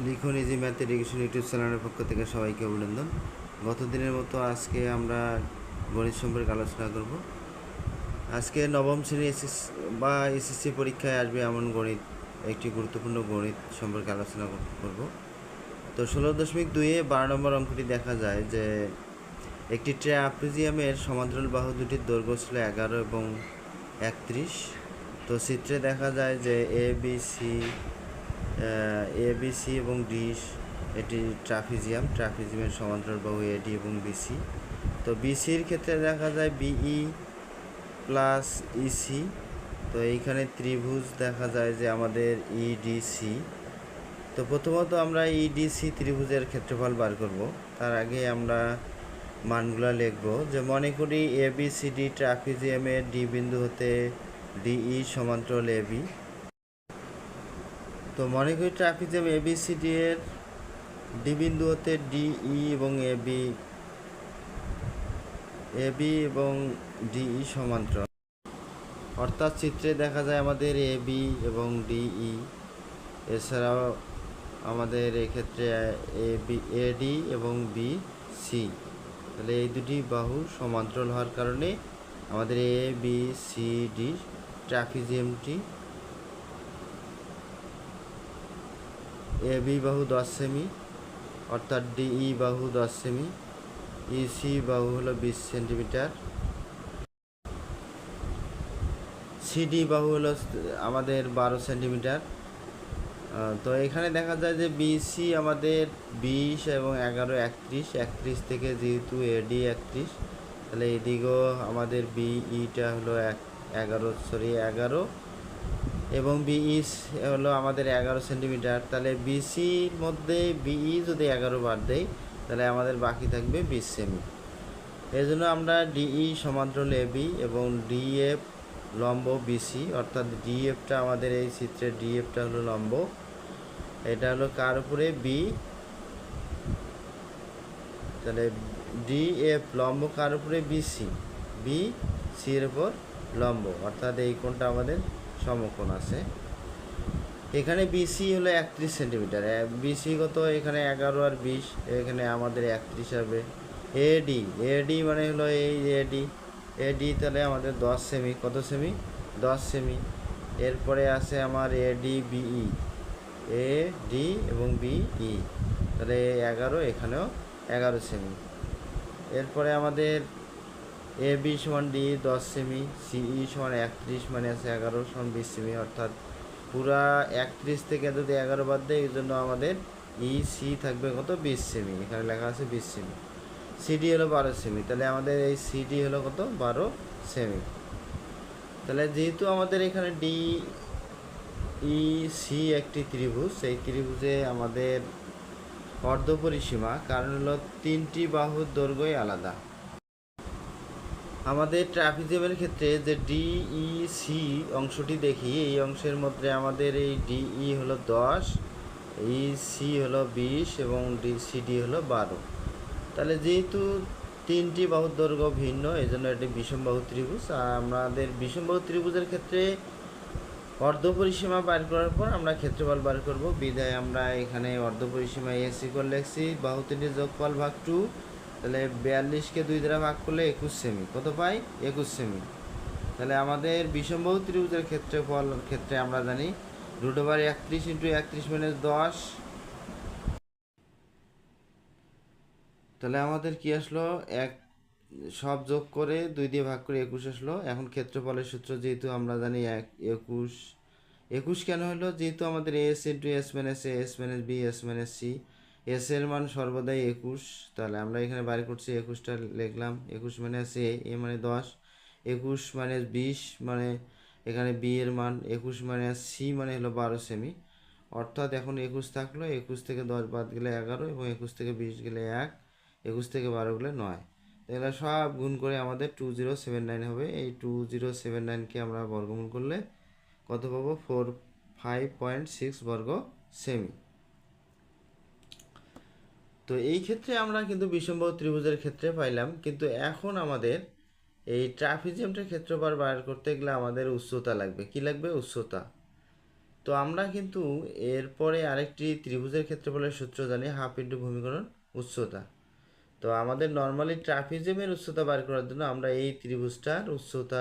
লিখুন easy math education YouTube চ্যানেলের পক্ষ থেকে সবাইকে অভিনন্দন। গত দিনের মতো আজকে আমরা গণিত সম্পর্কে আলোচনা করব। আজকে নবম শ্রেণী এসএসসি পরীক্ষায় আসবে এমন গণিত, একটি গুরুত্বপূর্ণ গণিত সম্পর্কে আলোচনা করব। তো 16.2-এ 12 নম্বর অঙ্কটি দেখা যায় যে একটি ট্রাপিজিয়ামের সমান্তরাল বাহু দুটির দৈর্ঘ্য ছিল 11 এবং 31। তো চিত্রে দেখা যায় যে এবিসি এবং ডি এটি ট্রাপিজিয়ামের সমান্তরাল বাহু এডি এবং বিসি। তো বিসির ক্ষেত্রে দেখা যায় বিই প্লাস ইসি। তো এইখানে ত্রিভুজ দেখা যায় যে আমাদের ইডিসি। তো প্রথমত আমরা ইডিসি ত্রিভুজের ক্ষেত্রফল বার করব। তার আগে আমরা মানগুলো লিখব। যে মনে করি এবিসিডি ট্রাপিজিয়ামের ডি বিন্দু হতে ডিই সমান্তরাল এবি। তো মনে করি ট্রাপিজিয়াম এবিসিডি এর ডি বিন্দু হতে ডিই এবং এবি এবং ডিই সমান্তরাল। অর্থাৎ চিত্রে দেখা যায় আমাদের এবি এবং ডিই, এছাড়াও আমাদের এক্ষেত্রে এডি এবং বিসি। তাহলে এই দুটি বাহু সমান্তরাল হওয়ার কারণে আমাদের A B C D ট্রাপিজিয়ামটি AB বাহু 10 সেমি, অর্থাৎ ডিই বাহু 10 সেমি, ইসি বাহু হলো 20 সেন্টিমিটার, সিডি বাহু হলো আমাদের 12 সেন্টিমিটার। তো এখানে দেখা যায় যে বিসি আমাদের 20 এবং 11 31 থেকে যেহেতু এডি 31, তাহলে এদিকেও আমাদের বিইটা হলো 11 এবং বিই হলো আমাদের 11 সেন্টিমিটার। তাহলে বিসির মধ্যে বিই যদি 11 বাদ দেয় তাহলে আমাদের বাকি থাকবে 20 সেমি। এই জন্য আমরা ডিই সমান্তরাল এবি এবং ডিএফ লম্ব বিসি, অর্থাৎ ডিএফটা আমাদের এই চিত্রে ডিএফটা হলো লম্ব, এটা হলো কার উপরে বি। তাহলে ডিএফ লম্ব কার উপরে বিসি, বিসি এর উপর লম্ব, অর্থাৎ এই কোণটা আমাদের সমকোণ আছে। এখানে বিসি হলো 31 সেন্টিমিটার, বিসি কত এখানে 11 আর 20, এখানে আমাদের 31 হবে। এডি মানে হলো এই এডি তাহলে আমাদের 10 সেমি, কত সেমি 10 সেমি। এরপরে আছে আমার এডি এবং বিই, তাহলে 11, এখানেও 11 সেমি। এরপরে আমাদের এ বি সমান ডি 10 সেমি, সিই সমান 31 মানে আছে 11 সমান 20 সেমি, অর্থাৎ পুরা 31 থেকে যদি 11 বাদ দেয় এই জন্য আমাদের ইসি থাকবে কত 20 সেমি, এখানে লেখা আছে 20 সেমি। সিডি হলো 12 সেমি, তাহলে আমাদের এই সিডি হলো কত 12 সেমি। তাহলে যেহেতু আমাদের এখানে ডি ই সি একটি ত্রিভুজ, সেই ত্রিভুজে আমাদের অর্ধপরিসীমা, কারণ হলো তিনটি বাহুর দৈর্ঘ্যই আলাদা। আমাদের ট্রাপিজিয়ামের ক্ষেত্রে যে ডিইসি অংশটি দেখি, এই অংশের মধ্যে আমাদের এই ডিই হলো 10, ইসি হলো 20 এবং ডিসিডি হলো 12। তাহলে যেহেতু তিনটি বাহুর দৈর্ঘ্য ভিন্ন, এই জন্য এটি বিষমবাহু ত্রিভুজ। আর আমাদের বিষমবাহু ত্রিভুজের ক্ষেত্রে অর্ধপরিসীমা বার করার পর আমরা ক্ষেত্রফল বার করব, বিধায় আমরা এখানে অর্ধপরিসীমা এস ইকুয়াল লিখছি বাহু তিনটির যোগফল ভাগ 2। তাহলে 42কে 2 দ্বারা ভাগ করলে 21 সেমি, কত পাই 21 সেমি। তাহলে আমাদের বিষমবাহু ত্রিভুজের ক্ষেত্রে আমরা জানি √31 × 31 - 10। তাহলে আমাদের কি আসলো, সব যোগ করে 2 দিয়ে ভাগ করে 21 আসলো। এখন ক্ষেত্রফলের সূত্র যেহেতু আমরা জানি 21 কেন হলো, যেহেতু আমাদের S into S minus A, S minus B, S minus C, S এর মান সর্বদাই 21। তাহলে আমরা এখানে বাইর করছি 21টা লিখলাম, 21 মাইনাস এ মানে 10, 21 মাইনাস 20 মানে এখানে বি এর মান, 21 মাইনাস সি মানে হলো 12 সেমি। অর্থাৎ এখন 21 থাকলো, 21 থেকে 10 বাদ গেলে 11 এবং 21 থেকে 20 গেলে 1, 21 থেকে 12 গেলে 9। এগুলো সব গুণ করে আমাদের 2079 হবে। এই 2079কে আমরা বর্গমূল করলে কত পাবো, 45.6 বর্গ সেমি। তো এই ক্ষেত্রে আমরা কিন্তু বিষমবাহু ত্রিভুজের ক্ষেত্রে পাইলাম, কিন্তু এখন আমাদের এই ট্রাপিজিয়ামটার ক্ষেত্রফল বার করতে গেলে আমাদের উচ্চতা লাগবে। কি লাগবে, উচ্চতা। তো আমরা কিন্তু এরপরে আরেকটি ত্রিভুজের ক্ষেত্রফলের সূত্র জানি, হাফ ইন্টু ভূমিকরণ উচ্চতা। তো আমাদের নর্মালি ট্রাপিজিয়ামের উচ্চতা বার করার জন্য আমরা এই ত্রিভুজটার উচ্চতা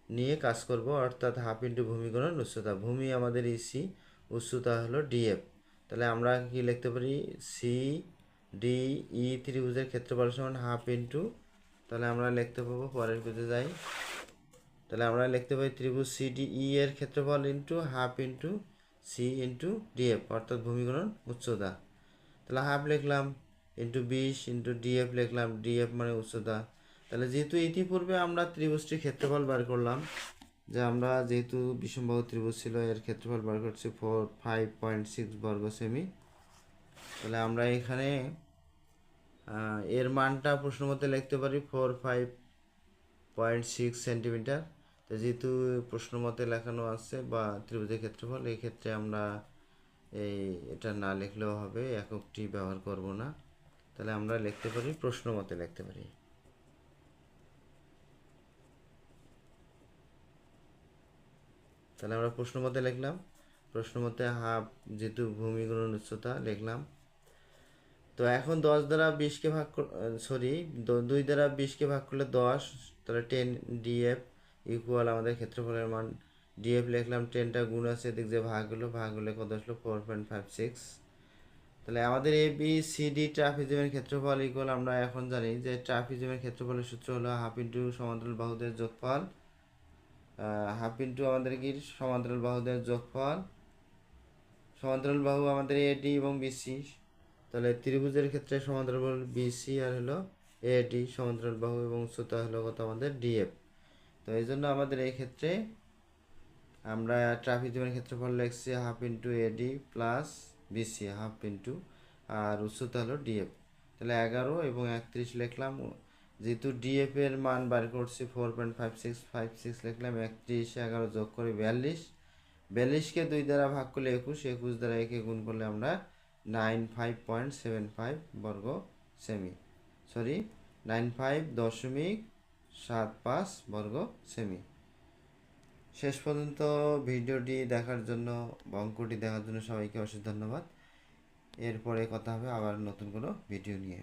নিয়ে কাজ করব, অর্থাৎ হাফ ইন্টু ভূমিকরণ উচ্চতা। ভূমি আমাদের ইসি, উচ্চতা হলো ডিএফ। তাহলে আমরা কি লিখতে পারি, সি ডি ই ত্রিভুজের ক্ষেত্রফল সমান হাফ ইন্টু, তাহলে আমরা লিখতে পাবো, পরের পেজে যাই, তাহলে আমরা লিখতে পারি ত্রিভুজ সিডিই এর ক্ষেত্রফল into half into C into DF, অর্থাৎ ভূমিকরণ উচ্চতা। তাহলে হাফ লিখলাম ইন্টু 20 ইন্টু ডিএফ লিখলাম, ডিএফ মানে উচ্চতা। তাহলে যেহেতু ইতিপূর্বে আমরা ত্রিভুজটির ক্ষেত্রফল বার করলাম, যে আমরা যেহেতু বিষমবাহু ত্রিভুজ ছিল, এর ক্ষেত্রফল বার করছি 5.6 বর্গ সেমি। তাহলে আমরা এখানে এর মানটা প্রশ্ন মতে লিখতে পারি 45.6 সেন্টিমিটার। তো যেহেতু প্রশ্ন মতে লেখানো আছে বা ত্রিভুজের ক্ষেত্রফল, এই ক্ষেত্রে আমরা এটা না লিখলেও হবে, এককটি ব্যবহার করব না। তাহলে আমরা লিখতে পারি, প্রশ্ন মতে লিখতে পারি। তাহলে আমরা প্রশ্ন মতে লিখলাম, প্রশ্ন মতে হাফ, যেহেতু ভূমিকরণ উচ্চতা লিখলাম। তো এখন 10 দ্বারা 20কে ভাগ, সরি 2 দ্বারা 20কে ভাগ করলে 10, তাহলে 10 ডিএফ ইকুয়াল আমাদের ক্ষেত্রফলের মান। ডিএফ লিখলাম, 10টা গুণ আছে, এদিক যে ভাগ হলে কত আসলো 4.56। তাহলে আমাদের এ বি সি ডি ট্রাপিজিয়ামের ক্ষেত্রফল ইকুয়াল, আমরা এখন জানি যে ট্রাপিজিয়ামের ক্ষেত্রফলের সূত্র হলো হাফ ইন্টু সমান্তরাল বাহুদের যোগফল, হাফ ইন্টু আমাদের কি সমান্তরাল বাহুদের যোগফল। সমান্তরাল বাহু আমাদের এডি এবং বিসি, তাহলে ত্রিভুজের ক্ষেত্রে সমান্তরাল বাহু বিসি আর হলো এডি সমান্তরাল বাহু, এবং উচ্চতা হলো কত আমাদের ডিএফ। তো এই জন্য আমাদের এই ক্ষেত্রে আমরা ট্রাপিজিয়ামের ক্ষেত্রফল লিখছি half into AD plus BC half into, আর উচ্চতা হলো ডিএফ। তাহলে 11 এবং 31 লিখলাম, যেহেতু ডিএফ এর মান বার করছি 4.56 লিখলাম, 31 11 যোগ করে 42, 42কে 2 দ্বারা ভাগ করলে 21, 21 দ্বারা একে গুণ করলে আমরা 95.75 বর্গ সেমি, সরি 95.75 বর্গ সেমি। শেষ পর্যন্ত ভিডিওটি দেখার জন্য, অঙ্কটি দেখার জন্য সবাইকে অশেষ ধন্যবাদ। এরপরে কথা হবে আবার নতুন কোনো ভিডিও নিয়ে।